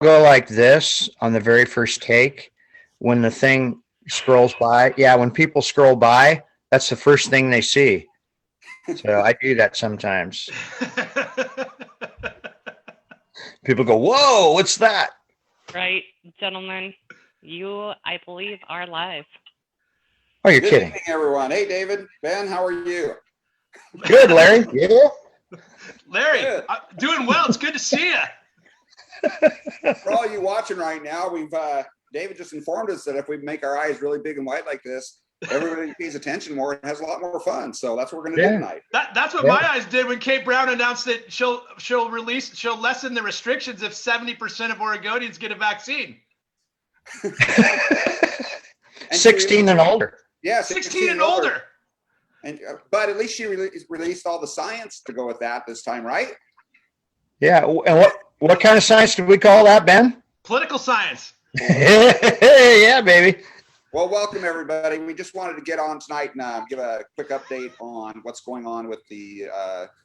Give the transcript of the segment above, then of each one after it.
go like this on the very first take when the thing scrolls by. Yeah, when people scroll by, that's the first thing they see. So I do that sometimes. People go, "Whoa, what's that?" Right, gentlemen, you, I believe, are live. Oh, you're Good kidding. evening, everyone. Hey, David, Ben, how are you? Good, Larry. Yeah. Larry, Good. doing well. It's good to see you. For all you watching right now, David just informed us that if we make our eyes really big and wide like this, everybody pays attention more and has a lot more fun. So that's what we're going to do tonight. That's what my eyes did when Kate Brown announced that she'll lessen the restrictions if 70% of Oregonians get a vaccine. 16 and older. Yeah, 16 and older. And but at least she released all the science to go with that this time, right? Yeah. And what kind of science did we call that, Ben? Political science. Yeah, baby. Well, welcome everybody. We just wanted to get on tonight and give a quick update on what's going on with the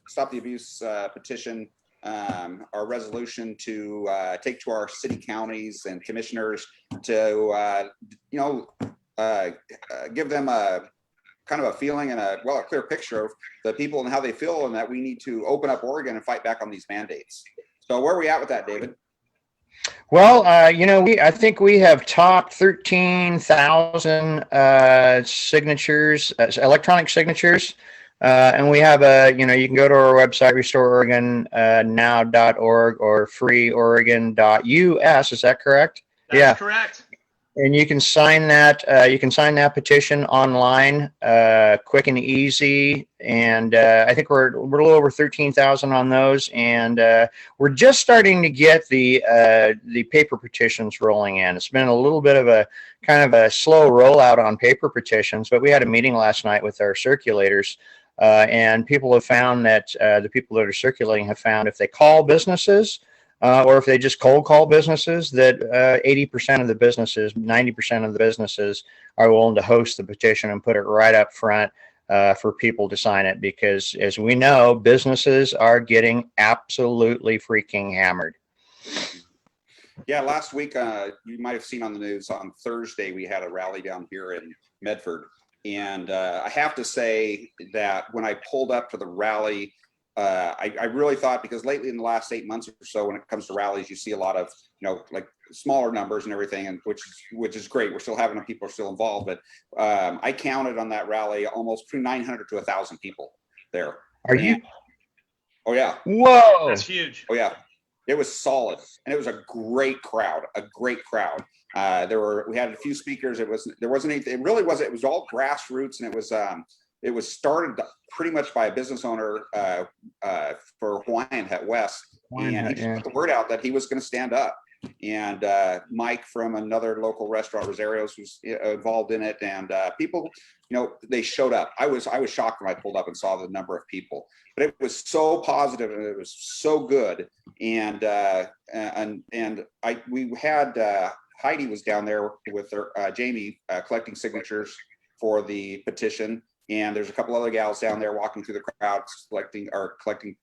Stop the Abuse petition, our resolution to take to our city, counties, and commissioners to give them a kind of a feeling and a clear picture of the people and how they feel, and that we need to open up Oregon and fight back on these mandates. So where are we at with that, David? Well, I think we have topped 13,000 signatures, electronic signatures, and we have you can go to our website, restoreoregonnow.org or freeoregon.us. Is that correct? That's correct. And you can sign that. You can sign that petition online, quick and easy. And I think we're a little over 13,000 on those. And we're just starting to get the paper petitions rolling in. It's been a little bit of a kind of a slow rollout on paper petitions, but we had a meeting last night with our circulators, and people have found that the people that are circulating have found if they call businesses. Or if they just cold call businesses, that 80% of the businesses, 90% of the businesses are willing to host the petition and put it right up front for people to sign it. Because as we know, businesses are getting absolutely freaking hammered. Yeah, last week, you might have seen on the news on Thursday, we had a rally down here in Medford. And I have to say that when I pulled up to the rally, I really thought, because lately in the last 8 months or so, when it comes to rallies, you see a lot of, like smaller numbers and everything, and which is great. We're still having people are still involved, but I counted on that rally almost between 900 to 1,000 people there. Are you? Oh yeah. Whoa. That's huge. Oh yeah. It was solid, and it was a great crowd. We had a few speakers. It was all grassroots, and it was started pretty much by a business owner for Hawaiian Hut West, and he just put the word out that he was going to stand up. And Mike from another local restaurant, Rosario's, was involved in it, and people, they showed up. I was shocked when I pulled up and saw the number of people, but it was so positive and it was so good. And we had Heidi was down there with her Jamie collecting signatures for the petition. And there's a couple other gals down there walking through the crowd collecting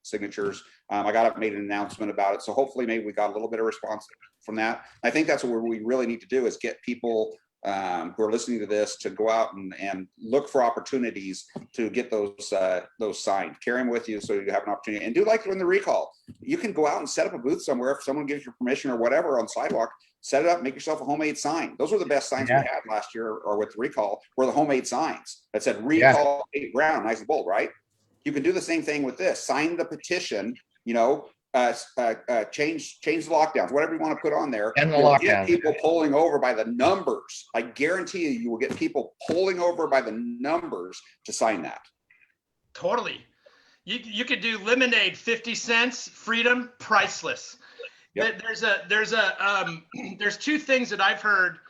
signatures. I got up and made an announcement about it. So hopefully maybe we got a little bit of response from that. I think that's what we really need to do, is get people who are listening to this to go out and look for opportunities to get those signed. Carry them with you so you have an opportunity. And do like in the recall. You can go out and set up a booth somewhere if someone gives you permission or whatever on the sidewalk. Set it up, make yourself a homemade sign. Those were the best signs we had last year, or with the recall, were the homemade signs that said recall Kate Brown, nice and bold, right? You can do the same thing with this. Sign the petition, change the lockdowns, whatever you want to put on there. And you'll get people pulling over by the numbers. I guarantee you will get people pulling over by the numbers to sign that. Totally. You could do lemonade, 50 cents, freedom, priceless. Yep. There's two things that I've heard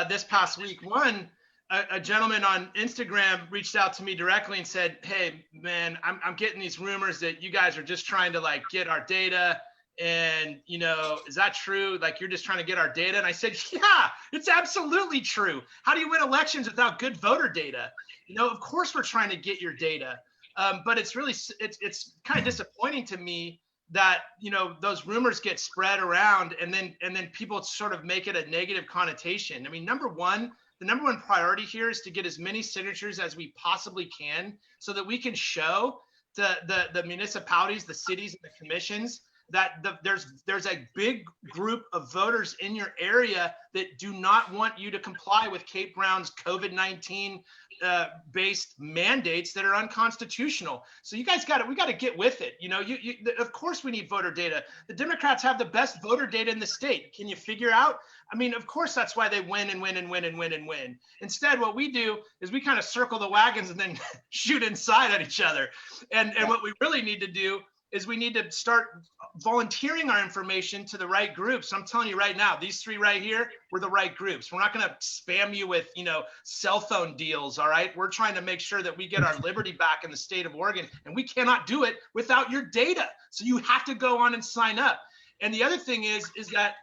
this past week. One, a gentleman on Instagram reached out to me directly and said, "Hey man, I'm getting these rumors that you guys are just trying to get our data, and is that true? Like, you're just trying to get our data?" And I said, "Yeah, it's absolutely true. How do you win elections without good voter data? Of course we're trying to get your data, but it's really it's kind of disappointing to me that, you know, those rumors get spread around and then people sort of make it a negative connotation. I mean, the number one priority here is to get as many signatures as we possibly can so that we can show the municipalities, the cities, and the commissions that there's a big group of voters in your area that do not want you to comply with Kate Brown's COVID-19 based mandates that are unconstitutional. So you guys we got to get with it. You know, of course we need voter data. The Democrats have the best voter data in the state. Can you figure out? I mean, of course that's why they win and win and win and win and win. Instead, what we do is we kind of circle the wagons and then shoot inside at each other. And what we really need to do is we need to start volunteering our information to the right groups. I'm telling you right now, these three right here, we're the right groups. We're not going to spam you with, you know, cell phone deals. All right. We're trying to make sure that we get our liberty back in the state of Oregon, and we cannot do it without your data. So you have to go on and sign up. And the other thing is that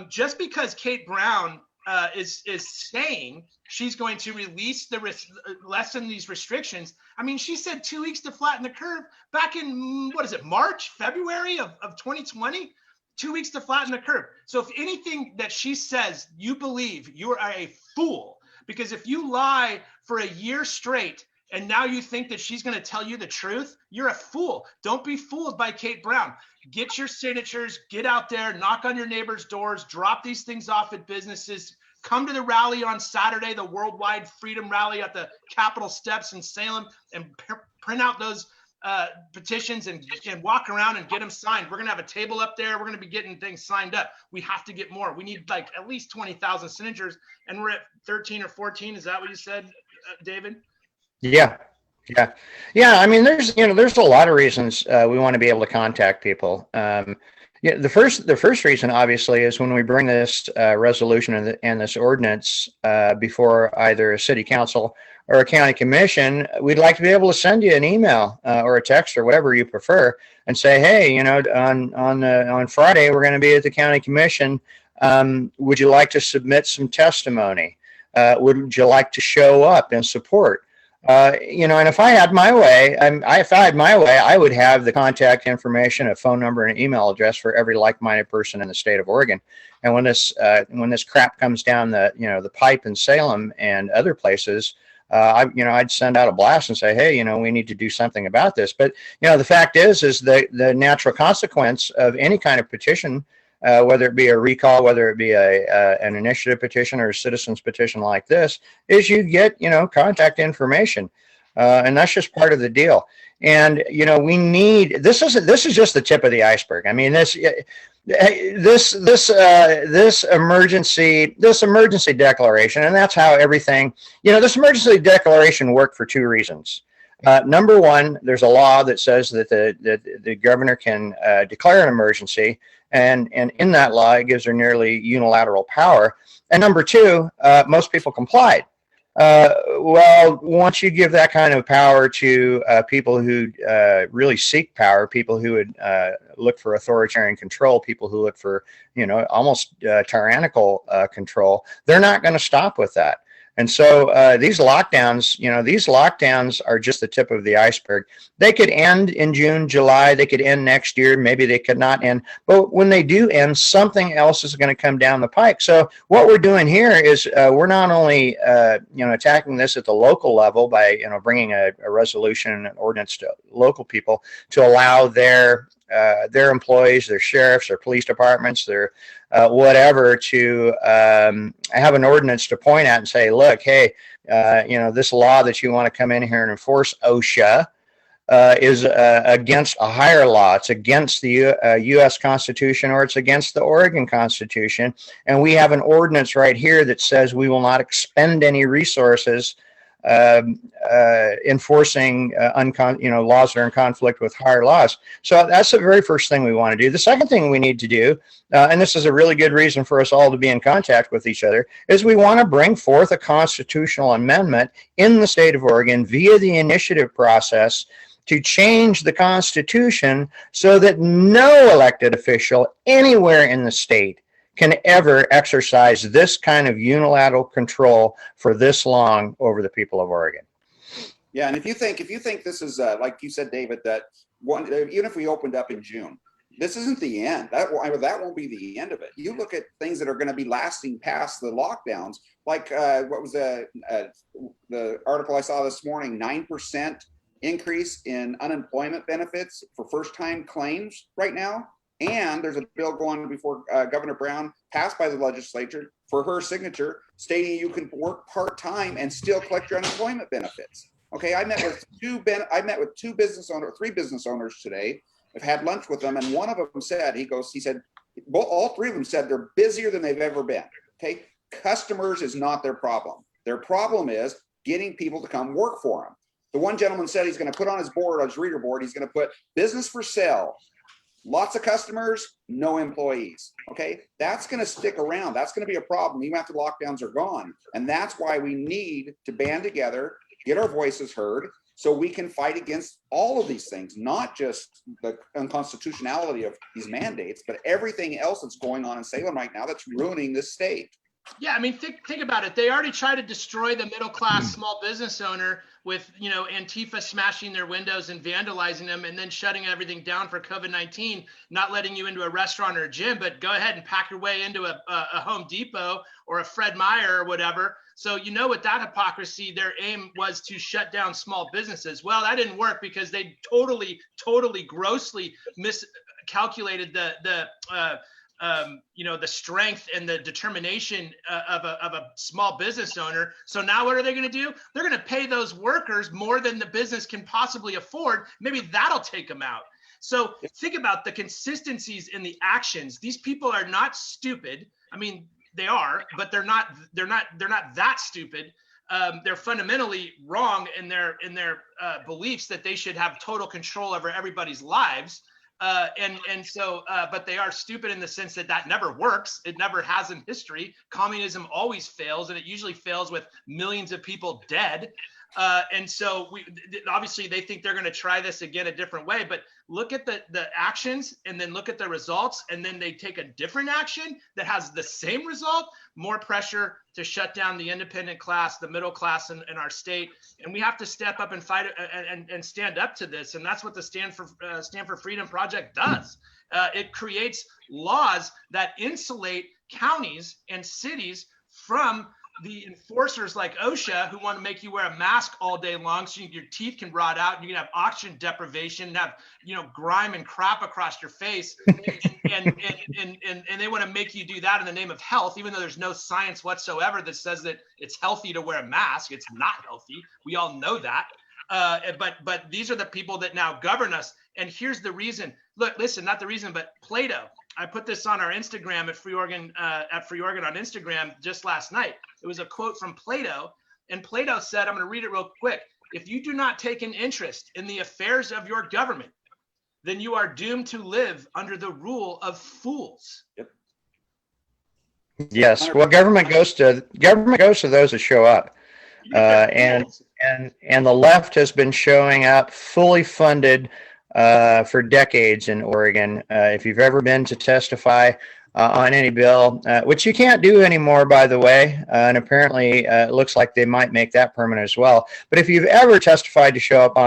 just because Kate Brown is saying she's going to release lessen these restrictions. I mean, she said 2 weeks to flatten the curve back in, what is it, March, February of 2020? 2 weeks to flatten the curve. So if anything that she says you believe, you are a fool. Because if you lie for a year straight and now you think that she's going to tell you the truth, you're a fool. Don't be fooled by Kate Brown. Get your signatures, get out there, knock on your neighbors' doors, drop these things off at businesses. Come to the rally on Saturday, the Worldwide Freedom Rally at the Capitol steps in Salem, and print out those petitions and walk around and get them signed. We're going to have a table up there. We're going to be getting things signed up. We have to get more. We need like at least 20,000 signatures, and we're at 13 or 14. Is that what you said, David? Yeah. I mean, there's a lot of reasons we want to be able to contact people. The first reason, obviously, is when we bring this resolution and this ordinance before either a city council or a county commission, we'd like to be able to send you an email or a text or whatever you prefer and say, hey, you know, on Friday we're going to be at the county commission. Would you like to submit some testimony? Would you like to show up and support? You know, and if I had my way, I would have the contact information, a phone number, and an email address for every like-minded person in the state of Oregon. And when this crap comes down the pipe in Salem and other places, I'd send out a blast and say, hey, you know, we need to do something about this. But you know, the fact is the natural consequence of any kind of petition, whether it be a recall, whether it be an initiative petition or a citizen's petition like this, is you get, you know, contact information, and that's just part of the deal. And you know, we need this is just the tip of the iceberg. I mean, this emergency declaration, and that's how everything, you know, this emergency declaration worked for two reasons. Number one, there's a law that says that the governor can declare an emergency, and in that law, it gives her nearly unilateral power. And number two, most people complied. Well, once you give that kind of power to people who really seek power, people who would look for authoritarian control, people who look for, you know, almost tyrannical control, they're not going to stop with that. And so these lockdowns are just the tip of the iceberg. They could end in June, July. They could end next year. Maybe they could not end. But when they do end, something else is going to come down the pike. So what we're doing here is we're not only attacking this at the local level by, you know, bringing a resolution and an ordinance to local people to allow their employees, their sheriffs, their police departments, their whatever, to have an ordinance to point at and say, look, hey, you know, this law that you want to come in here and enforce, OSHA, is against a higher law. It's against the U.S. Constitution, or it's against the Oregon Constitution. And we have an ordinance right here that says we will not expend any resources enforcing laws that are in conflict with higher laws. So that's the very first thing we want to do. The second thing we need to do, and this is a really good reason for us all to be in contact with each other, is we want to bring forth a constitutional amendment in the state of Oregon via the initiative process to change the Constitution so that no elected official anywhere in the state can ever exercise this kind of unilateral control for this long over the people of Oregon. Yeah, and if you think this is like you said, David, that even if we opened up in June, this isn't the end. That won't be the end of it. You look at things that are going to be lasting past the lockdowns, like what was the article I saw this morning, 9% increase in unemployment benefits for first-time claims right now. And there's a bill going before Governor Brown, passed by the legislature for her signature, stating you can work part-time and still collect your unemployment benefits. Okay, I met with three business owners today. I've had lunch with them, and one of them said, he said, all three of them said they're busier than they've ever been. Okay, customers is not their problem. Their problem is getting people to come work for them. The one gentleman said he's going to put on his board, on his reader board, he's going to put business for sale. Lots of customers, no employees. Okay, that's going to stick around. That's going to be a problem even after lockdowns are gone. And that's why we need to band together, get our voices heard, so we can fight against all of these things, not just the unconstitutionality of these mandates, but everything else that's going on in Salem right now that's ruining this state. Yeah, I mean, think about it. They already tried to destroy the middle class small business owner with, Antifa smashing their windows and vandalizing them, and then shutting everything down for COVID-19, not letting you into a restaurant or a gym, but go ahead and pack your way into a Home Depot or a Fred Meyer or whatever. So with that hypocrisy, their aim was to shut down small businesses. Well, that didn't work because they totally, grossly miscalculated the strength and the determination of a small business owner. So now what are they going to do? They're going to pay those workers more than the business can possibly afford. Maybe that'll take them out. So think about the consistencies in the actions. These people are not stupid. I mean, they are, but they're not that stupid. They're fundamentally wrong in their beliefs that they should have total control over everybody's lives. But they are stupid in the sense that never works. It never has in history. Communism always fails, and it usually fails with millions of people dead. Obviously they think they're going to try this again a different way, but look at the actions and then look at the results, and then they take a different action that has the same result, more pressure to shut down the independent class, the middle class in our state. And we have to step up and fight and stand up to this. And that's what the Stand for Freedom Project does. It creates laws that insulate counties and cities from the enforcers like OSHA, who want to make you wear a mask all day long so your teeth can rot out, and you can have oxygen deprivation and have grime and crap across your face, and they want to make you do that in the name of health, even though there's no science whatsoever that says that it's healthy to wear a mask. It's not healthy. We all know that. But these are the people that now govern us. And here's the reason. Look, listen, not the reason, but Plato. I put this on our Instagram at Free Oregon on Instagram just last night. It was a quote from Plato, and Plato said, I'm going to read it real quick. If you do not take an interest in the affairs of your government, then you are doomed to live under the rule of fools. Yep. Yes. Well, government goes to those that show up, and the left has been showing up fully funded for decades in Oregon. If you've ever been to testify on any bill, which you can't do anymore, by the way, and apparently it looks like they might make that permanent as well. But if you've ever testified to showed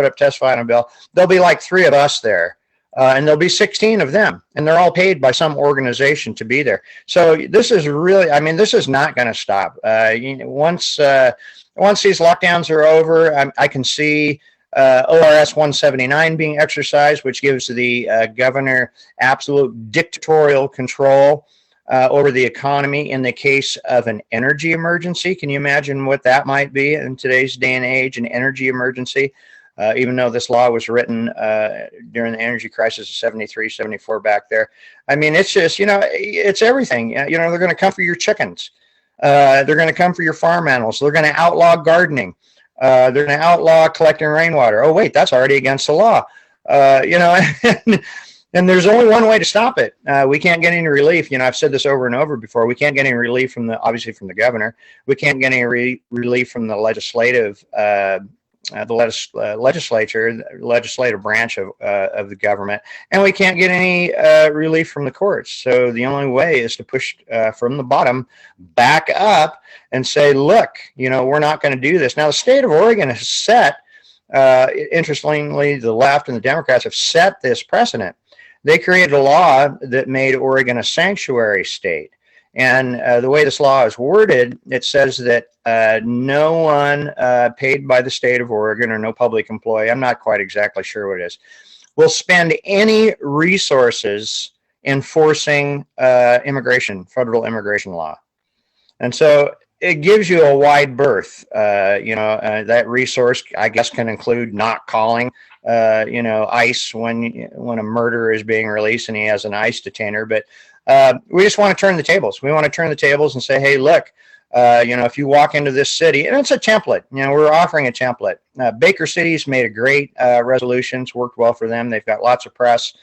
up testify on a bill, there'll be like 3 of us there, and there'll be 16 of them, and they're all paid by some organization to be there. So this is really, this is not going to stop. Once these lockdowns are over, I can see ORS 179 being exercised, which gives the governor absolute dictatorial control over the economy in the case of an energy emergency. Can you imagine what that might be in today's day and age, an energy emergency? Even though this law was written during the energy crisis of 73, 74 back there. It's just, it's everything. They're going to come for your chickens. They're going to come for your farm animals. They're going to outlaw gardening. They're going to outlaw collecting rainwater. Oh, wait, that's already against the law. And there's only one way to stop it. We can't get any relief. You know, I've said this over and over before. We can't get any relief from obviously from the governor. We can't get any relief from the legislative, legislative branch of the government, and we can't get any relief from the courts. So the only way is to push from the bottom back up and say, look, you know, we're not going to do this. Now, the state of Oregon has set interestingly, the left and the Democrats have set this precedent. They created a law that made Oregon a sanctuary state. And the way this law is worded, it says that no one paid by the state of Oregon or no public employee, I'm not quite exactly sure what it is, will spend any resources enforcing federal immigration law. And so it gives you a wide berth. That resource, I guess, can include not calling, ICE when a murderer is being released and he has an ICE detainer. But we just want to turn the tables. We want to turn the tables and say, hey, look, if you walk into this city, and it's a template, we're offering a template. Baker City's made a great resolutions, worked well for them. They've got lots of press.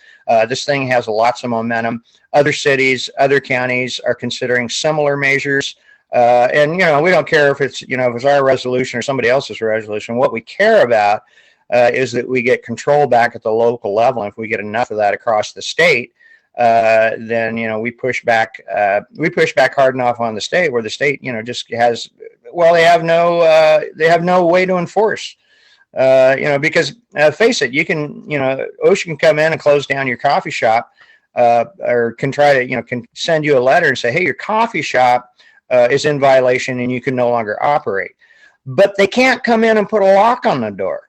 This thing has lots of momentum. Other cities, other counties are considering similar measures. And we don't care if it's, if it's our resolution or somebody else's resolution. What we care about is that we get control back at the local level. And if we get enough of that across the state, then we push back hard enough on the state, where the state just has, they have no way to enforce. Because face it, you can OSHA can come in and close down your coffee shop, or can try to can send you a letter and say, hey, your coffee shop is in violation and you can no longer operate. But they can't come in and put a lock on the door,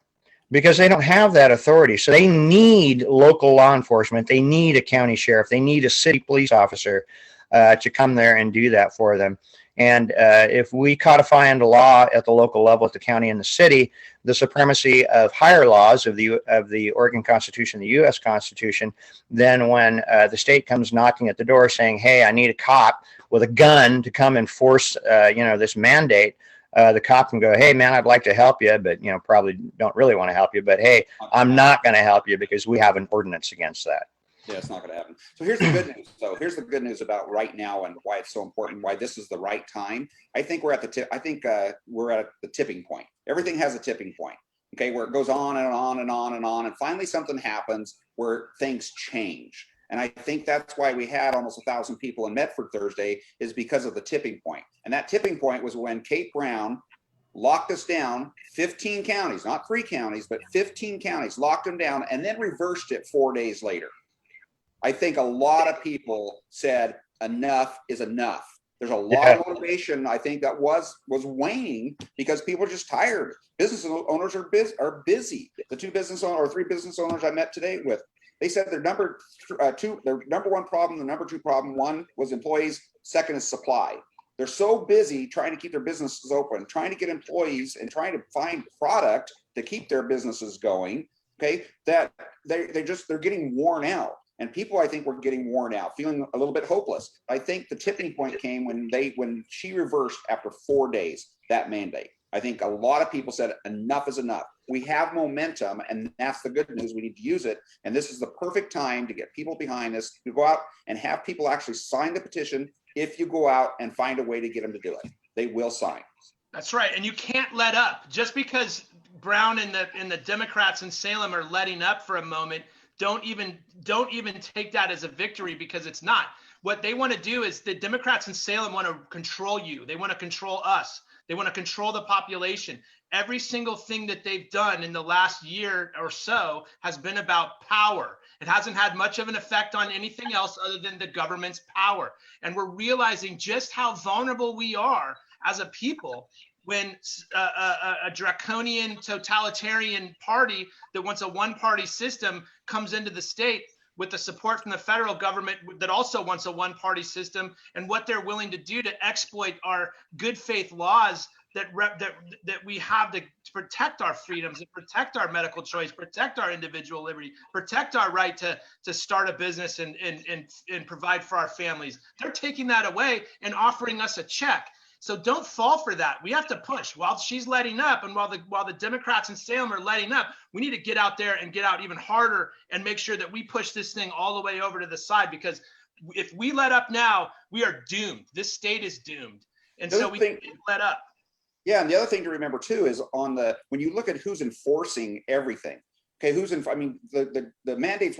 because they don't have that authority. So they need local law enforcement. They need a county sheriff. They need a city police officer to come there and do that for them. And if we codify into law at the local level, at the county and the city, the supremacy of higher laws of the Oregon Constitution, the U.S. Constitution, then when the state comes knocking at the door saying, hey, I need a cop with a gun to come enforce this mandate, the cop can go, hey, man, I'd like to help you, but probably don't really want to help you. But hey, I'm not going to help you because we have an ordinance against that. Yeah, it's not going to happen. So here's the good news. So here's the good news about right now and why it's so important, why this is the right time. I think we're at we're at the tipping point. Everything has a tipping point, okay, where it goes on and on and on and on. And finally something happens where things change. And I think that's why we had almost 1,000 people in Medford Thursday, is because of the tipping point. And that tipping point was when Kate Brown locked us down, 15 counties, not 3 counties, but 15 counties, locked them down, and then reversed it 4 days later. I think a lot of people said enough is enough. There's a lot of motivation, I think, that was waning because people are just tired. Business owners are busy. The 2 business owners or 3 business owners I met today with, they said their number 1 problem, the number 2 problem, 1 was employees, 2nd is supply. They're so busy trying to keep their businesses open, trying to get employees and trying to find product to keep their businesses going, okay, that they're getting worn out. And people, I think, were getting worn out, feeling a little bit hopeless. I think the tipping point came when she reversed after 4 days that mandate. I think a lot of people said enough is enough. We have momentum, and that's the good news. We need to use it. And this is the perfect time to get people behind this, to go out and have people actually sign the petition. If you go out and find a way to get them to do it, they will sign. That's right. And you can't let up. Just because Brown and the Democrats in Salem are letting up for a moment, don't even take that as a victory, because it's not. What they want to do is the Democrats in Salem want to control you. They want to control us. They want to control the population. Every single thing that they've done in the last year or so has been about power. It hasn't had much of an effect on anything else other than the government's power. And we're realizing just how vulnerable we are as a people when a draconian totalitarian party that wants a one-party system comes into the state with the support from the federal government that also wants a one-party system, and what they're willing to do to exploit our good faith laws that we have to protect our freedoms, and protect our medical choice, protect our individual liberty, protect our right to start a business and provide for our families. They're taking that away and offering us a check. So don't fall for that. We have to push. While she's letting up, and while the Democrats in Salem are letting up, we need to get out there and get out even harder and make sure that we push this thing all the way over to the side, because if we let up now, we are doomed. This state is doomed. And so we need to let up. Yeah, and the other thing to remember too is when you look at who's enforcing everything, okay, the mandates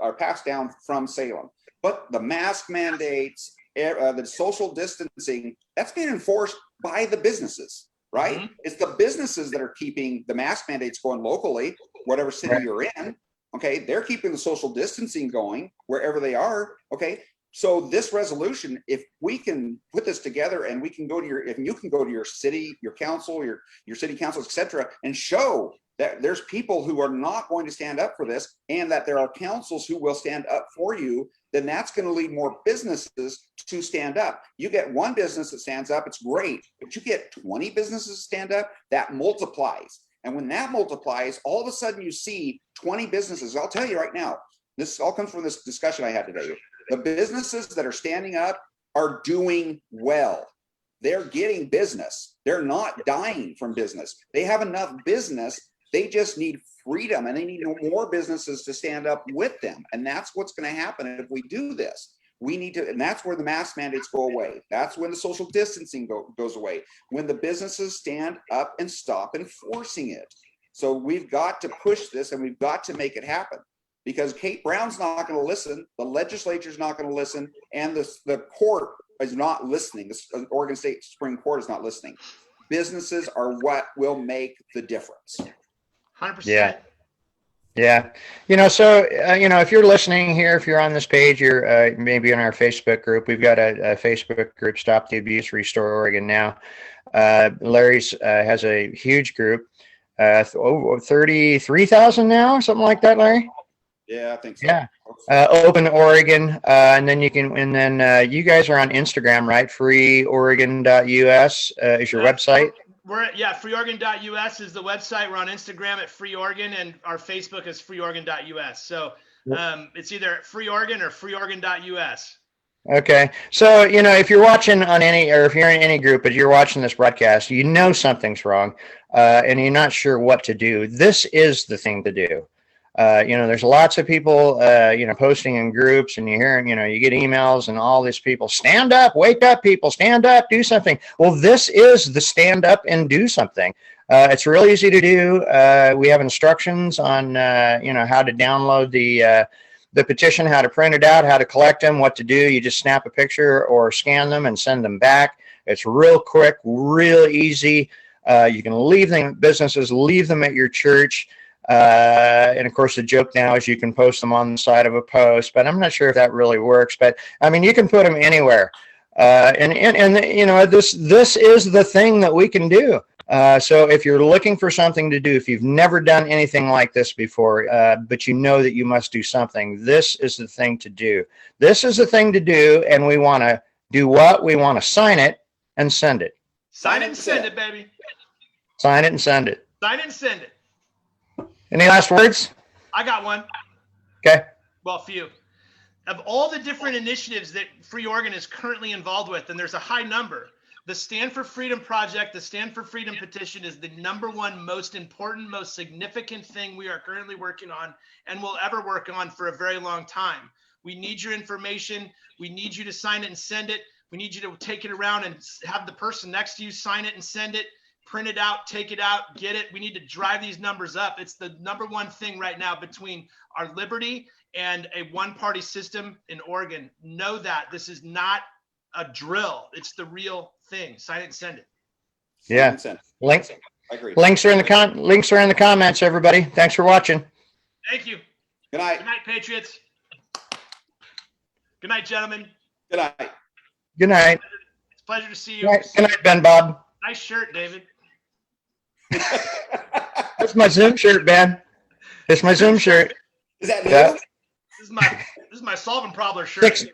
are passed down from Salem, but the mask mandates, the social distancing, that's being enforced by the businesses. right? Mhm. It's the businesses that are keeping the mask mandates going locally, whatever city Right. you're in. Okay, they're keeping the social distancing going wherever they are. Okay, so this resolution, if we can put this together and we can go to if you can go to your city, your council, your city councils, etc., and show that there's people who are not going to stand up for this, and that there are councils who will stand up for you, then that's going to lead more businesses to stand up. You get one business that stands up, it's great, but you get 20 businesses to stand up, that multiplies. And when that multiplies, all of a sudden you see 20 businesses. I'll tell you right now, this all comes from this discussion I had today. The businesses that are standing up are doing well. They're getting business. They're not dying from business. They have enough business. They just need freedom, and they need more businesses to stand up with them. And that's what's going to happen if we do this. We need to, and that's where the mask mandates go away. That's when the social distancing goes away, when the businesses stand up and stop enforcing it. So we've got to push this, and we've got to make it happen, because Kate Brown's not going to listen, the legislature's not going to listen, and the court is not listening. The Oregon State Supreme Court is not listening. Businesses are what will make the difference. 100%. Yeah. Yeah. So, if you're listening here, if you're on this page, you're maybe in our Facebook group. We've got a Facebook group, Stop the Abuse, Restore Oregon Now. Larry's has a huge group, over 33,000 now, something like that, Larry? Yeah, I think so. Yeah. Open Oregon. And then you guys are on Instagram, right? freeoregon.us is your website. freeoregon.us is the website. We're on Instagram at Free Oregon, and our Facebook is freeoregon.us. So it's either Free Oregon or freeoregon.us. Okay. So, if you're watching on if you're in any group, but you're watching this broadcast, something's wrong, and you're not sure what to do. This is the thing to do. There's lots of people, posting in groups, and you get emails and all these people, stand up, wake up, people, stand up, do something. Well, this is the stand up and do something. It's real easy to do. We have instructions on, how to download the petition, how to print it out, how to collect them, what to do. You just snap a picture or scan them and send them back. It's real quick, real easy. You can leave businesses leave them at your church. And of course, the joke now is you can post them on the side of a post, but I'm not sure if that really works. But I mean, you can put them anywhere. This is the thing that we can do. So if you're looking for something to do, if you've never done anything like this before, but you know that you must do something, this is the thing to do. This is the thing to do, and we want to do what? We want to sign it and send it. Sign it and send it, baby. Sign it and send it. Sign it and send it. Any last words? I got one. Okay. Well, a few. Of all the different initiatives that Free Oregon is currently involved with, and there's a high number, the Stand for Freedom Project, the Stand for Freedom Petition is the #1 most important, most significant thing we are currently working on and will ever work on for a very long time. We need your information. We need you to sign it and send it. We need you to take it around and have the person next to you sign it and send it. Print it out, take it out, get it. We need to drive these numbers up. It's the #1 thing right now between our liberty and a one-party system in Oregon. Know that this is not a drill. It's the real thing. Sign it and send it. Yeah. Links. I agree. Links are in the comments, everybody. Thanks for watching. Thank you. Good night. Good night, Patriots. Good night, gentlemen. Good night. Good night. It's a pleasure to see you. Good night, Ben Bob. Nice shirt, David. That's my Zoom shirt, Ben. It's my Zoom shirt. Is that new? Yeah. This is my solving problem shirt.